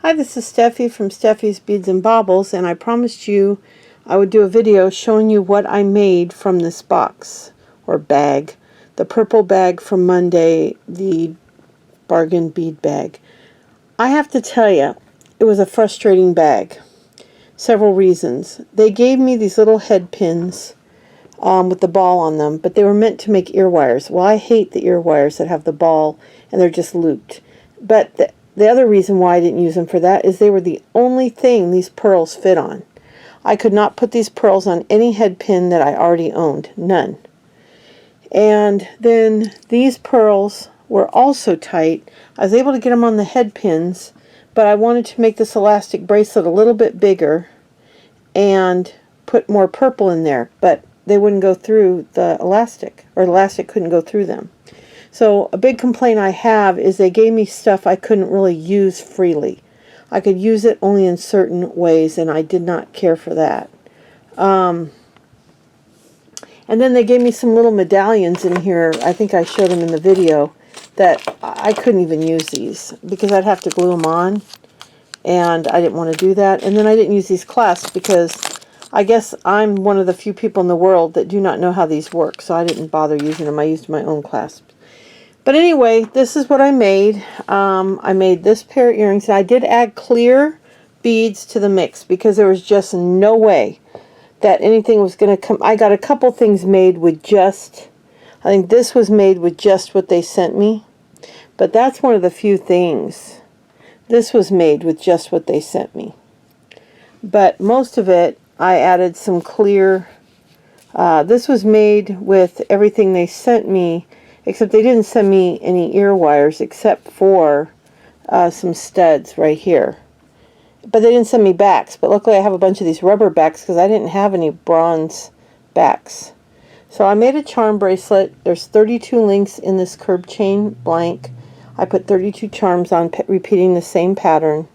Hi, this is Steffi from Steffi's Beads and Baubles, and I promised you I would do a video showing you what I made from this box, or bag. The purple bag from Monday, the bargain bead bag. I have to tell you, it was a frustrating bag. Several reasons. They gave me these little head pins with the ball on them, but they were meant to make ear wires. Well, I hate the ear wires that have the ball and they're just looped. But the other reason why I didn't use them for that is they were the only thing these pearls fit on. I could not put these pearls on any head pin that I already owned. None. And then these pearls were also tight. I was able to get them on the head pins, but I wanted to make this elastic bracelet a little bit bigger and put more purple in there, but they wouldn't go through the elastic, or the elastic couldn't go through them. So a big complaint I have is they gave me stuff I couldn't really use freely. I could use it only in certain ways, and I did not care for that. And then they gave me some little medallions in here. I think I showed them in the video that I couldn't even use these because I'd have to glue them on, and I didn't want to do that. And then I didn't use these clasps because I guess I'm one of the few people in the world that do not know how these work, so I didn't bother using them. I used my own clasps. But anyway, this is what I made. I made this pair of earrings, and I did add clear beads to the mix because there was just no way that anything was going to come. I got a couple things made with just, I think this was made with just what they sent me, but that's one of the few things. This was made with just what they sent me. But most of it, I added some clear. This was made with everything they sent me, except they didn't send me any ear wires except for some studs right here. But they didn't send me backs. But luckily I have a bunch of these rubber backs because I didn't have any bronze backs. So I made a charm bracelet. There's 32 links in this curb chain blank. I put 32 charms on, repeating the same pattern,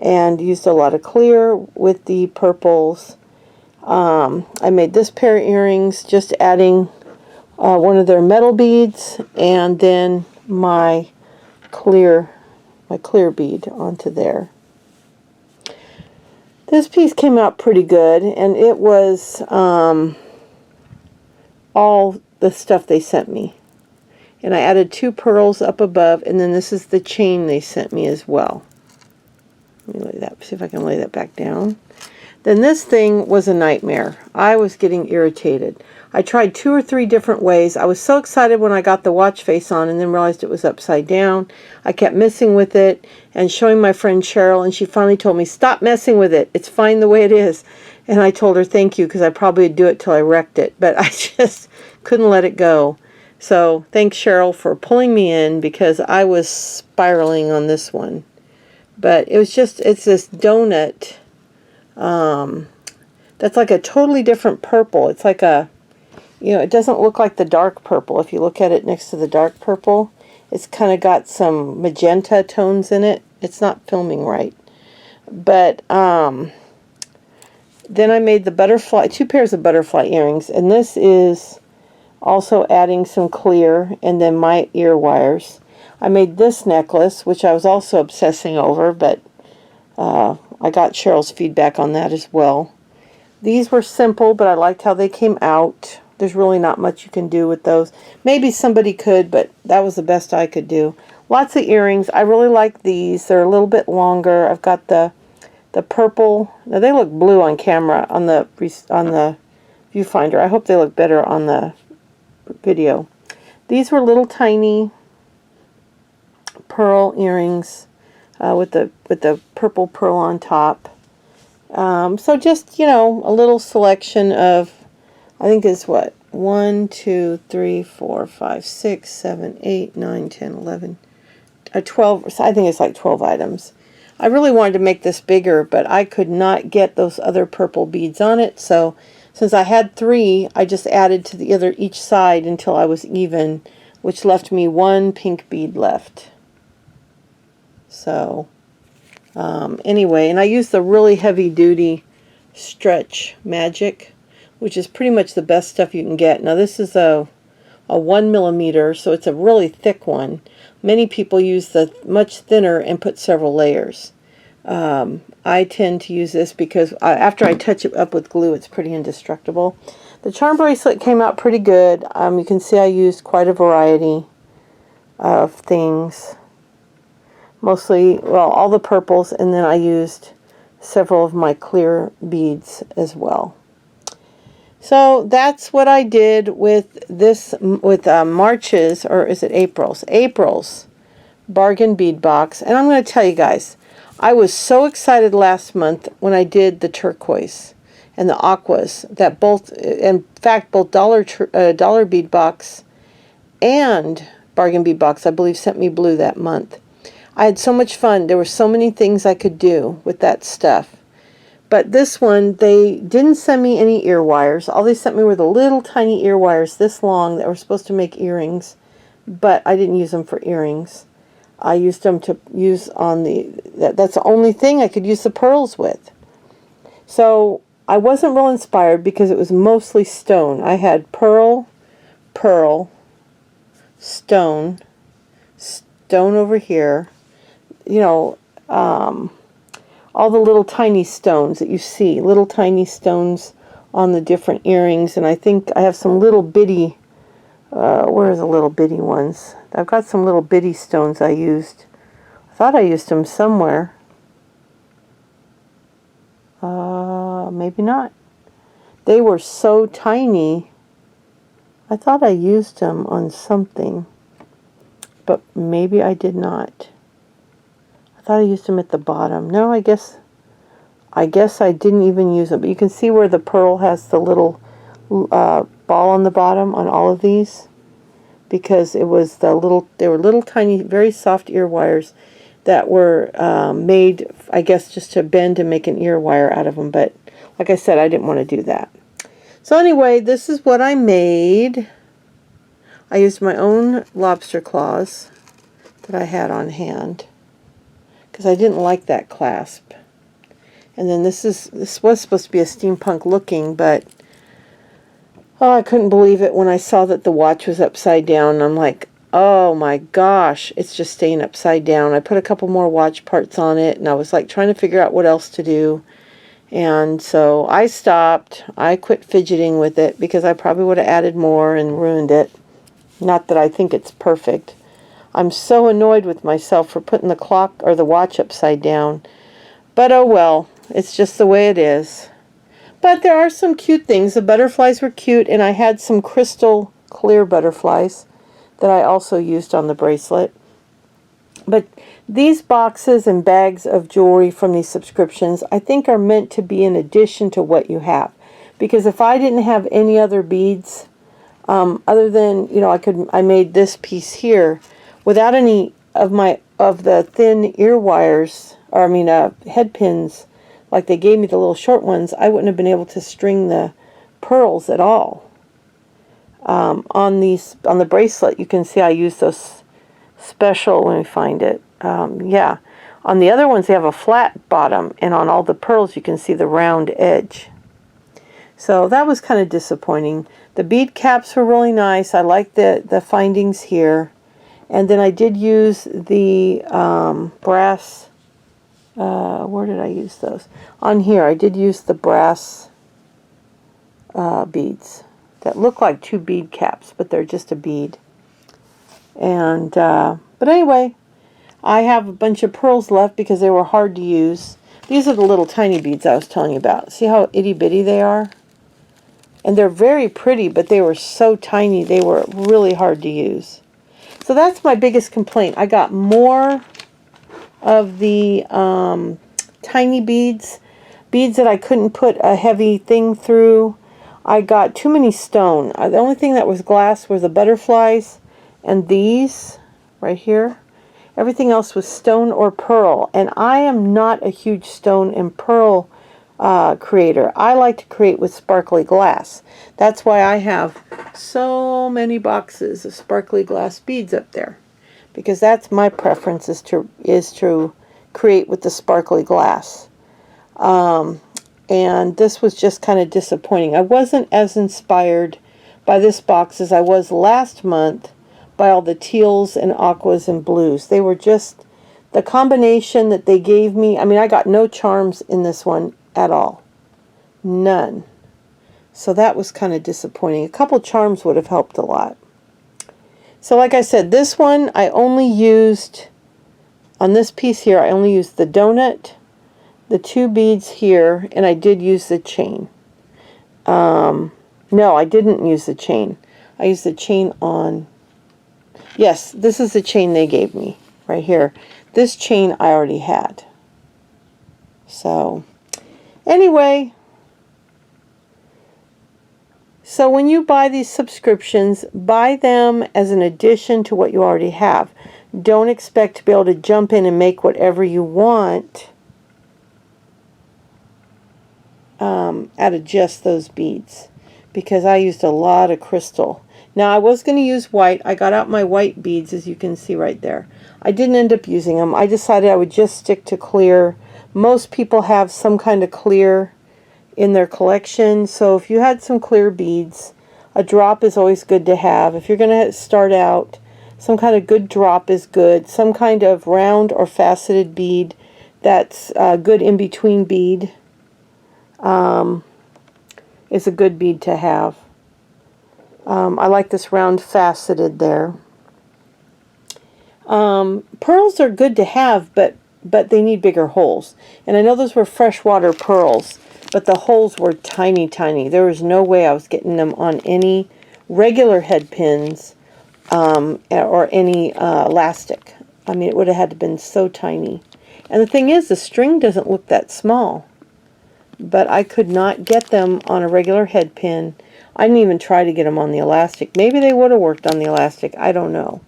and used a lot of clear with the purples. I made this pair of earrings just adding one of their metal beads and then my clear bead onto there. This piece came out pretty good, and it was all the stuff they sent me. And I added 2 pearls up above, and then this is the chain they sent me as well. Let me lay that, see if I can lay that back down. Then this thing was a nightmare. I was getting irritated. I tried 2 or 3 different ways. I was so excited when I got the watch face on and then realized it was upside down. I kept messing with it and showing my friend Cheryl, and she finally told me, stop messing with it. It's fine the way it is. And I told her thank you because I probably would do it till I wrecked it, but I just couldn't let it go. So thanks, Cheryl, for pulling me in because I was spiraling on this one. But it was just, it's this donut. That's like a totally different purple. It's like a, you know, it doesn't look like the dark purple. If you look at it next to the dark purple, it's kind of got some magenta tones in it. It's not filming right. But then I made the butterfly, 2 pairs of butterfly earrings, and this is also adding some clear and then my ear wires. I made this necklace, which I was also obsessing over, but I got Cheryl's feedback on that as well. These were simple, but I liked how they came out. There's really not much you can do with those. Maybe somebody could, but that was the best I could do. Lots of earrings. I really like these. They're a little bit longer. I've got the purple. Now they look blue on camera on the viewfinder. I hope they look better on the video. These were little tiny pearl earrings with the purple pearl on top. So just, you know, a little selection of, I think it's what, 1, 2, 3, 4, 5, 6, 7, 8, 9, 10, 11, 12, I think it's like 12 items. I really wanted to make this bigger, but I could not get those other purple beads on it, so since I had 3, I just added to the other each side until I was even, which left me 1 pink bead left. So anyway, and I used the really heavy duty stretch magic, which is pretty much the best stuff you can get. Now this is a 1 millimeter, so it's a really thick one. Many people use the much thinner and put several layers. I tend to use this because after I touch it up with glue, it's pretty indestructible. The charm bracelet came out pretty good. You can see I used quite a variety of things. Mostly, well, all the purples, and then I used several of my clear beads as well. So that's what I did with this, with March's, or is it April's? April's bargain bead box. And I'm going to tell you guys, I was so excited last month when I did the turquoise and the aquas, that both, in fact, both dollar bead box and bargain bead box, I believe, sent me blue that month. I had so much fun. There were so many things I could do with that stuff. But this one, they didn't send me any ear wires. All they sent me were the little tiny ear wires this long that were supposed to make earrings, but I didn't use them for earrings. I used them to use on that's the only thing I could use the pearls with. So I wasn't real inspired because it was mostly stone. I had pearl, pearl, stone, stone over here, you know, all the little tiny stones that you see, little tiny stones on the different earrings. And I think I have some little bitty, where are the little bitty ones? I've got some little bitty stones I used. I thought I used them somewhere. Maybe not. They were so tiny. I thought I used them on something, but maybe I did not. I thought I used them at the bottom. No, I guess I didn't even use them. But you can see where the pearl has the little ball on the bottom on all of these, because it was they were little tiny, very soft ear wires that were made, I guess, just to bend and make an ear wire out of them. But like I said, I didn't want to do that. So anyway, this is what I made. I used my own lobster claws that I had on hand, because I didn't like that clasp. And then this was supposed to be a steampunk looking, but oh, I couldn't believe it when I saw that the watch was upside down. I'm like, oh my gosh, it's just staying upside down. I put a couple more watch parts on it, and I was like trying to figure out what else to do. And so I stopped. I quit fidgeting with it because I probably would have added more and ruined it. Not that I think it's perfect. I'm so annoyed with myself for putting the clock or the watch upside down. But oh well, it's just the way it is. But there are some cute things. The butterflies were cute, and I had some crystal clear butterflies that I also used on the bracelet. But these boxes and bags of jewelry from these subscriptions, I think, are meant to be in addition to what you have. Because if I didn't have any other beads, other than, you know, I made this piece here, without any of the thin ear wires, or I mean head pins, like they gave me the little short ones, I wouldn't have been able to string the pearls at all. On the bracelet, you can see I used those special, let me find it. Yeah, on the other ones they have a flat bottom, and on all the pearls you can see the round edge. So that was kind of disappointing. The bead caps were really nice. I like the findings here. And then I did use the brass, where did I use those? On here, I did use the brass beads that look like two bead caps, but they're just a bead. And, but anyway, I have a bunch of pearls left because they were hard to use. These are the little tiny beads I was telling you about. See how itty bitty they are? And they're very pretty, but they were so tiny, they were really hard to use. So that's my biggest complaint. I got more of the tiny beads that I couldn't put a heavy thing through. I got too many stone. The only thing that was glass were the butterflies and these right here. Everything else was stone or pearl. And I am not a huge stone and pearl creator. I like to create with sparkly glass. That's why I have so many boxes of sparkly glass beads up there, because that's my preference, is to create with the sparkly glass. And this was just kind of disappointing. I wasn't as inspired by this box as I was last month by all the teals and aquas and blues. They were just, The combination that they gave me, I mean, I got no charms in this one at all. None. So that was kind of disappointing. A couple charms would have helped a lot. So like I said, this one I only used, on this piece here, I only used the donut, the 2 beads here, and I did use the chain. No, I didn't use the chain. I used the chain on, yes, this is the chain they gave me right here. This chain I already had. So, anyway, so when you buy these subscriptions, buy them as an addition to what you already have. Don't expect to be able to jump in and make whatever you want out of just those beads, because I used a lot of crystal. Now I was going to use white. I got out my white beads, as you can see right there. I didn't end up using them. I decided I would just stick to clear. Most people have some kind of clear in their collection, so if you had some clear beads, a drop is always good to have. If you're going to start out, some kind of good drop is good. Some kind of round or faceted bead that's a good in-between bead is a good bead to have. I like this round faceted there. Pearls are good to have, but they need bigger holes. And I know those were freshwater pearls, but the holes were tiny, tiny. There was no way I was getting them on any regular head pins or any elastic. I mean, it would have had to been so tiny. And the thing is, the string doesn't look that small. But I could not get them on a regular head pin. I didn't even try to get them on the elastic. Maybe they would have worked on the elastic. I don't know.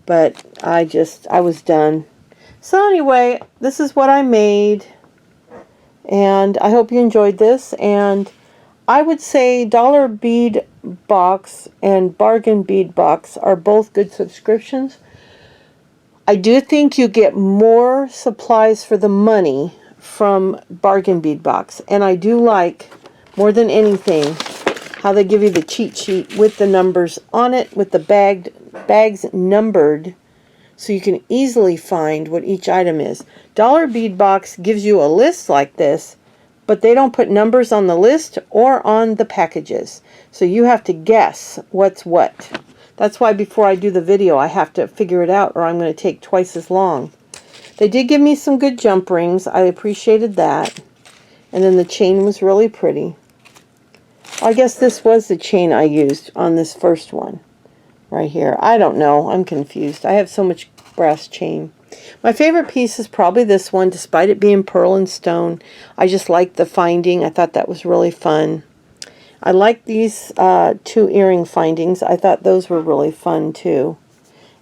But I was done. So anyway, this is what I made. And I hope you enjoyed this. And I would say Dollar Bead Box and Bargain Bead Box are both good subscriptions. I do think you get more supplies for the money from Bargain Bead Box, and I do like, more than anything, how they give you the cheat sheet with the numbers on it, with the bags numbered, so you can easily find what each item is. Dollar Bead Box gives you a list like this, but they don't put numbers on the list or on the packages, so you have to guess what's what. That's why before I do the video, I have to figure it out, or I'm going to take twice as long. They did give me some good jump rings. I appreciated that. And then the chain was really pretty. I guess this was the chain I used on this first one. Right here. I don't know. I'm confused. I have so much brass chain. My favorite piece is probably this one, despite it being pearl and stone. I just liked the finding. I thought that was really fun. I like these 2 earring findings. I thought those were really fun too.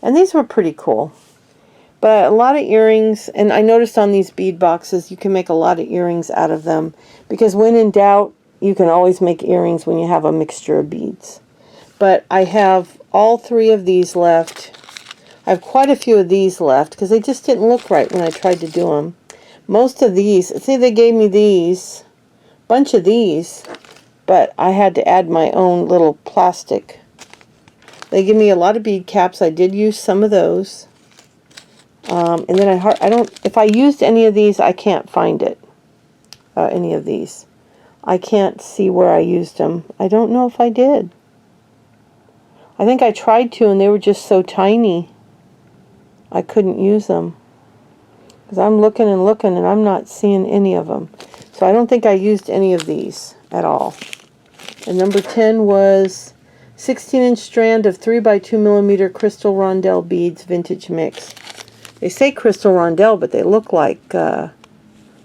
And these were pretty cool. But a lot of earrings, and I noticed on these bead boxes, you can make a lot of earrings out of them. Because when in doubt, you can always make earrings when you have a mixture of beads. But I have all 3 of these left. I have quite a few of these left, because they just didn't look right when I tried to do them. Most of these, see, they gave me these, bunch of these, but I had to add my own little plastic. They give me a lot of bead caps. I did use some of those. And then I don't, if I used any of these, I can't find it. Any of these. I can't see where I used them. I don't know if I did. I think I tried to, and they were just so tiny. I couldn't use them. Because I'm looking and looking, and I'm not seeing any of them. So I don't think I used any of these at all. And number 10 was 16-inch strand of 3x2mm crystal Rondelle beads, vintage mix. They say crystal Rondelle, but they look like, they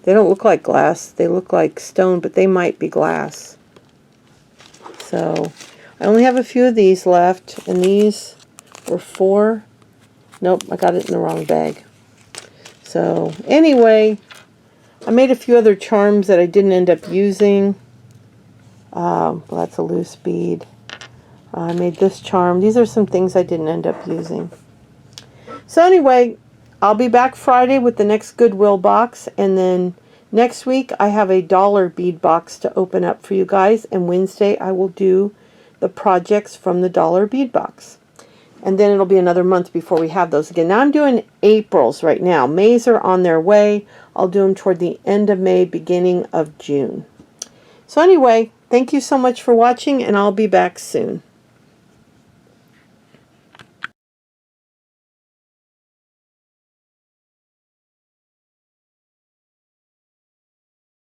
don't look like glass. They look like stone, but they might be glass. So, I only have a few of these left, and these were 4. Nope, I got it in the wrong bag. So, anyway, I made a few other charms that I didn't end up using. Well, that's a loose bead. I made this charm. These are some things I didn't end up using. So anyway, I'll be back Friday with the next Goodwill box, and then next week I have a dollar bead box to open up for you guys, and Wednesday I will do the projects from the dollar bead box. And then it'll be another month before we have those again. Now I'm doing April's right now. May's are on their way. I'll do them toward the end of May, beginning of June. So anyway, thank you so much for watching, and I'll be back soon.